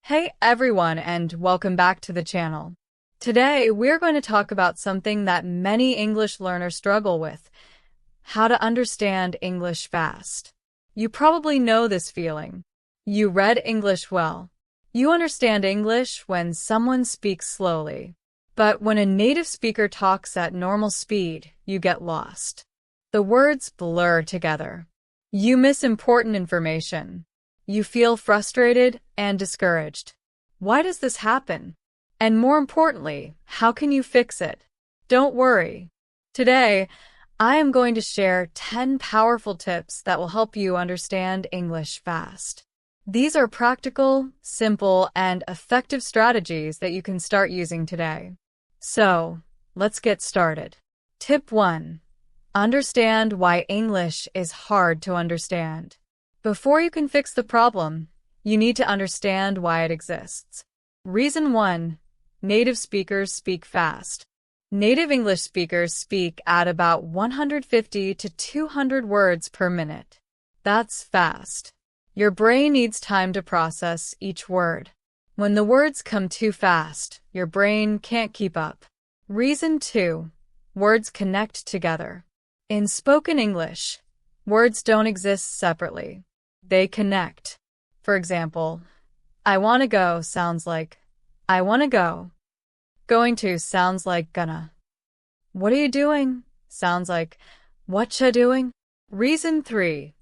Hey everyone, and welcome back to the channel. Today, we're going to talk about something that many English learners struggle with: how to understand English fast. You probably know this feeling. You read English well. You understand English when someone speaks slowly. But when a native speaker talks at normal speed, you get lost. The words blur together. You miss important information. You feel frustrated and discouraged. Why does this happen? And more importantly, how can you fix it? Don't worry. Today, I am going to share 10 powerful tips that will help you understand English fast. These are practical, simple, and effective strategies that you can start using today. So, let's get started. Tip 1. Understand why English is hard to understand. Before you can fix the problem, you need to understand why it exists. Reason 1. Native speakers speak fast. Native English speakers speak at about 150 to 200 words per minute. That's fast. Your brain needs time to process each word. When the words come too fast, your brain can't keep up. Reason 2. Words connect together. In spoken English, words don't exist separately. They connect. For example, I wanna go sounds like I wanna go. Going to sounds like gonna. What are you doing? Sounds like whatcha doing? Reason 3.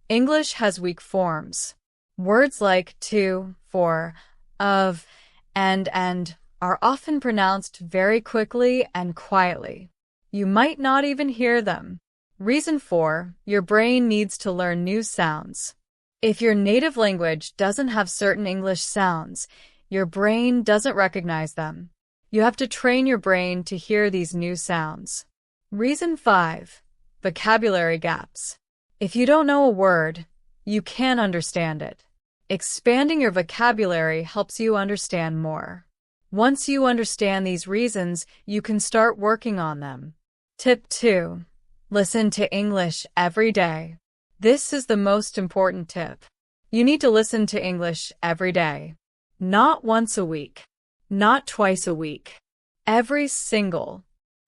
English has weak forms. Words like to, for, of, and are often pronounced very quickly and quietly. You might not even hear them. Reason 4. Your brain needs to learn new sounds. If your native language doesn't have certain English sounds, your brain doesn't recognize them. You have to train your brain to hear these new sounds. Reason 5. Vocabulary gaps. If you don't know a word, you can't understand it. Expanding your vocabulary helps you understand more. Once you understand these reasons, you can start working on them. Tip 2. Listen to English every day. This is the most important tip. You need to listen to English every day. Not once a week. Not twice a week. Every single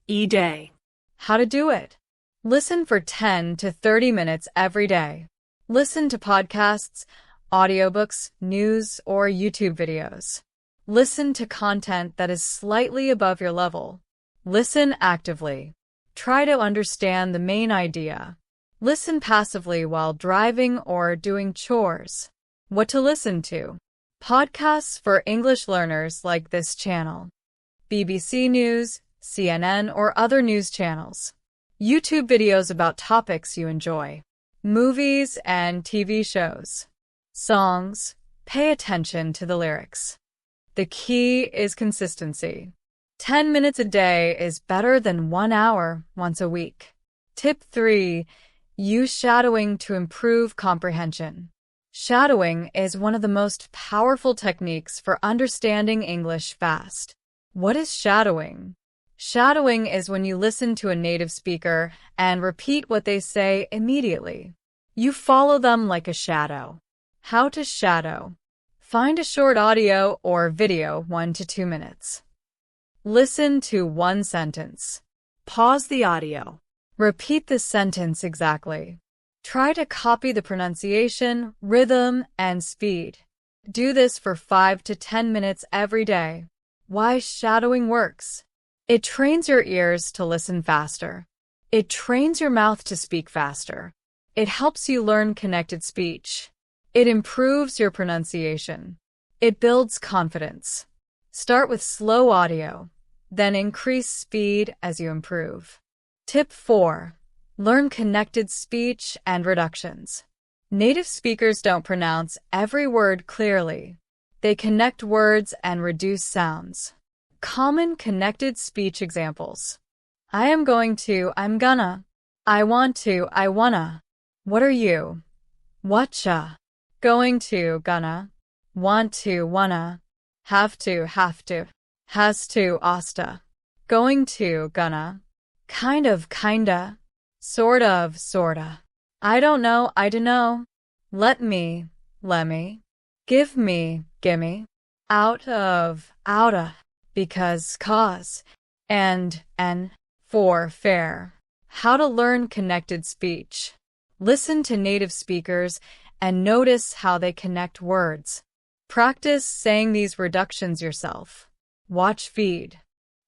day. How to do it? Listen for 10 to 30 minutes every day. Listen to podcasts, audiobooks, news, or YouTube videos. Listen to content that is slightly above your level. Listen actively. Try to understand the main idea. Listen passively while driving or doing chores. What to listen to? Podcasts for English learners like this channel. BBC News, CNN, or other news channels. YouTube videos about topics you enjoy. Movies and TV shows. Songs. Pay attention to the lyrics. The key is consistency. 10 minutes a day is better than 1 hour once a week. Tip 3. Use shadowing to improve comprehension. Shadowing is one of the most powerful techniques for understanding English fast. What is shadowing? Shadowing is when you listen to a native speaker and repeat what they say immediately. You follow them like a shadow. How to shadow? Find a short audio or video 1 to 2 minutes. Listen to one sentence. Pause the audio. Repeat the sentence exactly. Try to copy the pronunciation, rhythm, and speed. Do this for 5 to 10 minutes every day. Why shadowing works? It trains your ears to listen faster. It trains your mouth to speak faster. It helps you learn connected speech. It improves your pronunciation. It builds confidence. Start with slow audio, then increase speed as you improve. Tip 4. Learn connected speech and reductions. Native speakers don't pronounce every word clearly. They connect words and reduce sounds. Common connected speech examples. I am going to, I'm gonna. I want to, I wanna. What are you? Whatcha. Going to, gonna. Want to, wanna. Have to, has to, asta. Going to, gonna. Kind of, kinda. Sort of, sorta. I don't know, I dunno. Let me, lemme. Give me, gimme. out of, outta, because, cause, and, for, fair. How to learn connected speech. Listen to native speakers and notice how they connect words. Practice saying these reductions yourself. Watch feed.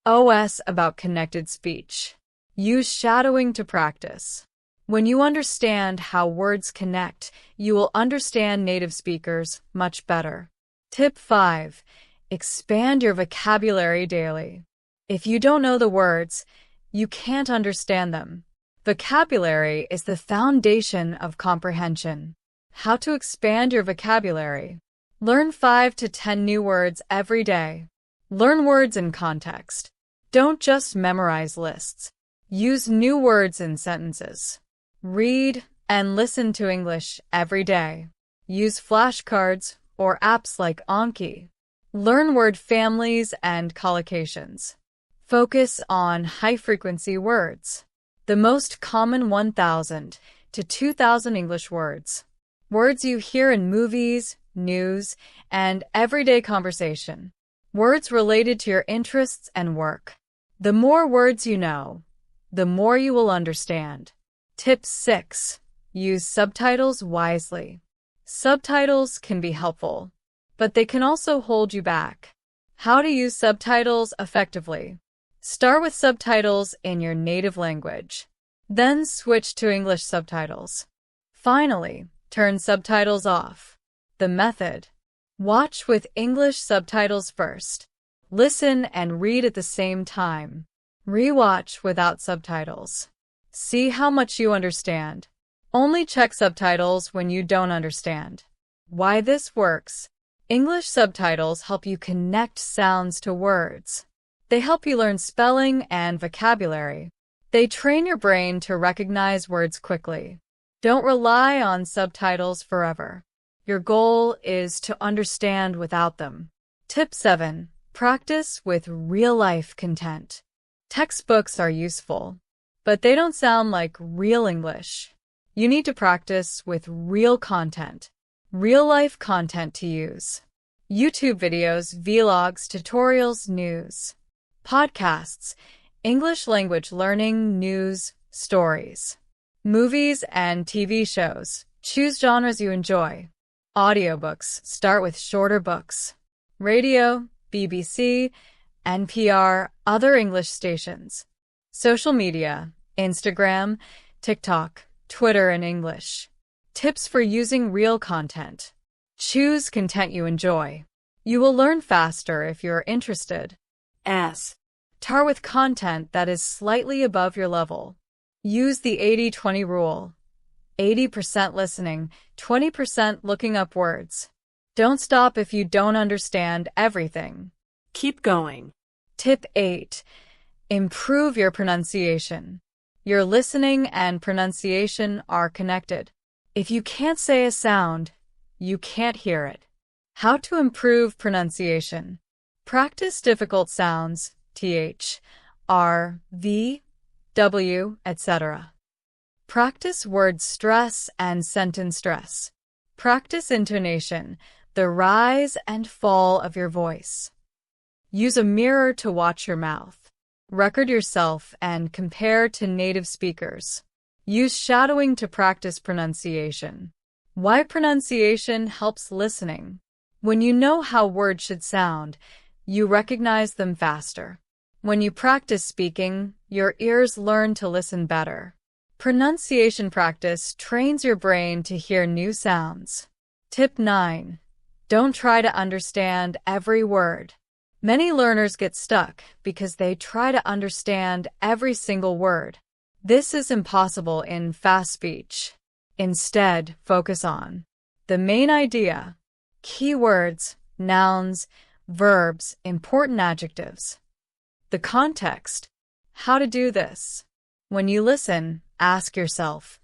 OS about connected speech. Use shadowing to practice. When you understand how words connect, you will understand native speakers much better. Tip 5. Expand your vocabulary daily. If you don't know the words, you can't understand them. Vocabulary is the foundation of comprehension. How to expand your vocabulary. Learn 5 to 10 new words every day. Learn words in context. Don't just memorize lists. Use new words in sentences. Read and listen to English every day. Use flashcards or apps like Anki. Learn word families and collocations. Focus on high-frequency words. The most common 1,000 to 2,000 English words. Words you hear in movies, news, and everyday conversation. Words related to your interests and work. The more words you know, the more you will understand. Tip 6. Use subtitles wisely. Subtitles can be helpful, but they can also hold you back. How to use subtitles effectively. Start with subtitles in your native language. Then switch to English subtitles. Finally, turn subtitles off. The method. Watch with English subtitles first. Listen and read at the same time. Rewatch without subtitles. See how much you understand. Only check subtitles when you don't understand. Why this works. English subtitles help you connect sounds to words. They help you learn spelling and vocabulary. They train your brain to recognize words quickly. Don't rely on subtitles forever. Your goal is to understand without them. Tip 7. Practice with real-life content. Textbooks are useful, but they don't sound like real English. You need to practice with real content. Real-life content to use. YouTube videos, vlogs, tutorials, news. Podcasts, English language learning, news, stories. Movies and TV shows. Choose genres you enjoy. Audiobooks. Start with shorter books. Radio, BBC, NPR, other English stations. Social media, Instagram, TikTok, Twitter in English. Tips for using real content. Choose content you enjoy. You will learn faster if you're interested. Start with content that is slightly above your level. Use the 80-20 rule. 80% listening, 20% looking up words. Don't stop if you don't understand everything. Keep going. Tip 8. Improve your pronunciation. Your listening and pronunciation are connected. If you can't say a sound, you can't hear it. How to improve pronunciation. Practice difficult sounds, th, r, v, w, etc. Practice word stress and sentence stress. Practice intonation, the rise and fall of your voice. Use a mirror to watch your mouth. Record yourself and compare to native speakers. Use shadowing to practice pronunciation. Why pronunciation helps listening. When you know how words should sound, you recognize them faster. When you practice speaking, your ears learn to listen better. Pronunciation practice trains your brain to hear new sounds. Tip 9. Don't try to understand every word. Many learners get stuck because they try to understand every single word. This is impossible in fast speech. Instead, focus on the main idea, keywords, nouns, verbs, important adjectives. The context. How to do this. When you listen, ask yourself,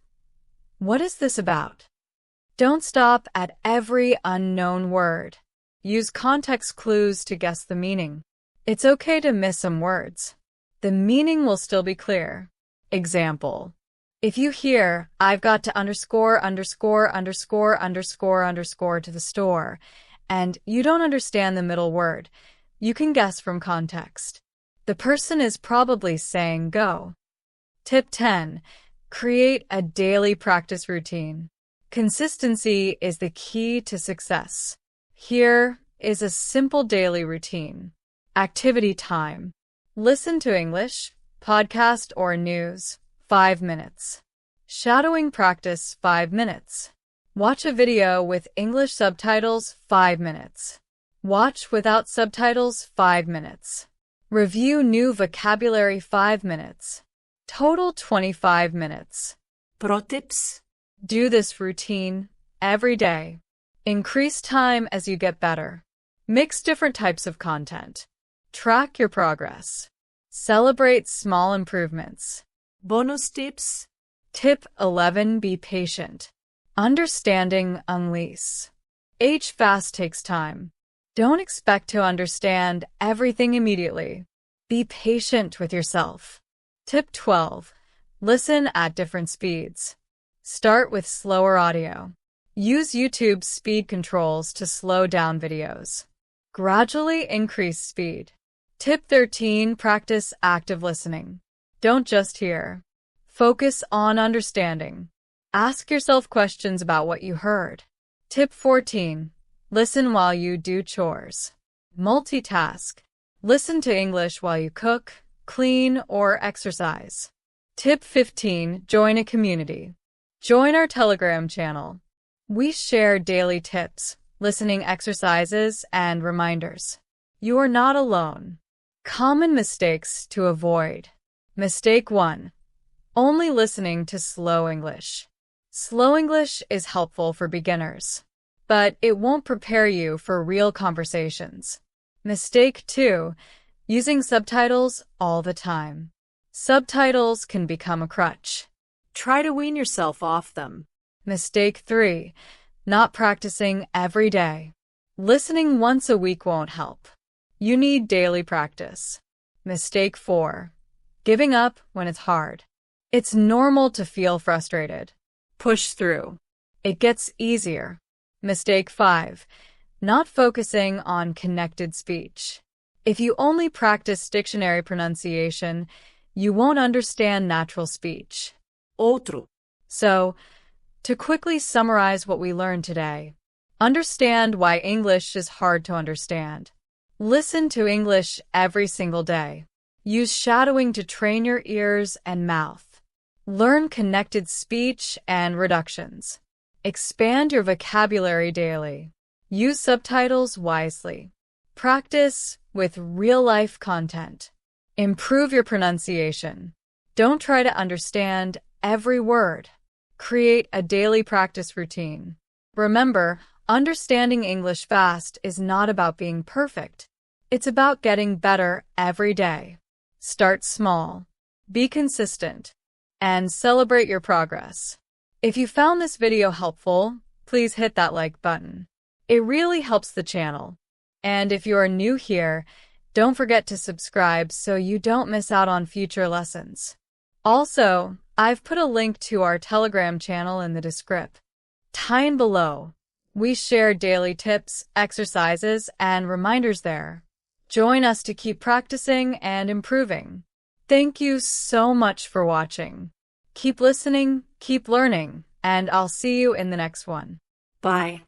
what is this about? Don't stop at every unknown word. Use context clues to guess the meaning. It's okay to miss some words. The meaning will still be clear. Example. If you hear, I've got to underscore to the store, and you don't understand the middle word, you can guess from context. The person is probably saying go. Tip 10. Create a daily practice routine. Consistency is the key to success. Here is a simple daily routine. Activity time. Listen to English, podcast or news, 5 minutes. Shadowing practice, 5 minutes. Watch a video with English subtitles, 5 minutes. Watch without subtitles, 5 minutes. Review new vocabulary, 5 minutes. Total 25 minutes. Pro tips. Do this routine every day. Increase time as you get better. Mix different types of content. Track your progress. Celebrate small improvements. Bonus tips. Tip 11. Be patient. Understanding unleash. Fast takes time. Don't expect to understand everything immediately. Be patient with yourself. Tip 12. Listen at different speeds. Start with slower audio. Use YouTube's speed controls to slow down videos. Gradually increase speed. Tip 13. Practice active listening. Don't just hear. Focus on understanding. Ask yourself questions about what you heard. Tip 14. Listen while you do chores. Multitask. Listen to English while you cook, clean, or exercise. Tip 15. Join a community. Join our Telegram channel. We share daily tips, listening exercises, and reminders. You are not alone. Common mistakes to avoid. Mistake 1. Only listening to slow English. Slow English is helpful for beginners, but it won't prepare you for real conversations. Mistake 2. Using subtitles all the time. Subtitles can become a crutch. Try to wean yourself off them. Mistake 3. Not practicing every day. Listening once a week won't help. You need daily practice. Mistake 4. Giving up when it's hard. It's normal to feel frustrated. Push through. It gets easier. Mistake 5. Not focusing on connected speech. If you only practice dictionary pronunciation, you won't understand natural speech. Outro. So, to quickly summarize what we learned today, understand why English is hard to understand. Listen to English every single day. Use shadowing to train your ears and mouth. Learn connected speech and reductions. Expand your vocabulary daily. Use subtitles wisely. Practice with real-life content. Improve your pronunciation. Don't try to understand every word. Create a daily practice routine. Remember, understanding English fast is not about being perfect. It's about getting better every day. Start small. Be consistent. And celebrate your progress. If you found this video helpful, please hit that like button. It really helps the channel. And if you are new here, don't forget to subscribe so you don't miss out on future lessons. Also, I've put a link to our Telegram channel in the description below. We share daily tips, exercises, and reminders there. Join us to keep practicing and improving. Thank you so much for watching. Keep listening, keep learning, and I'll see you in the next one. Bye.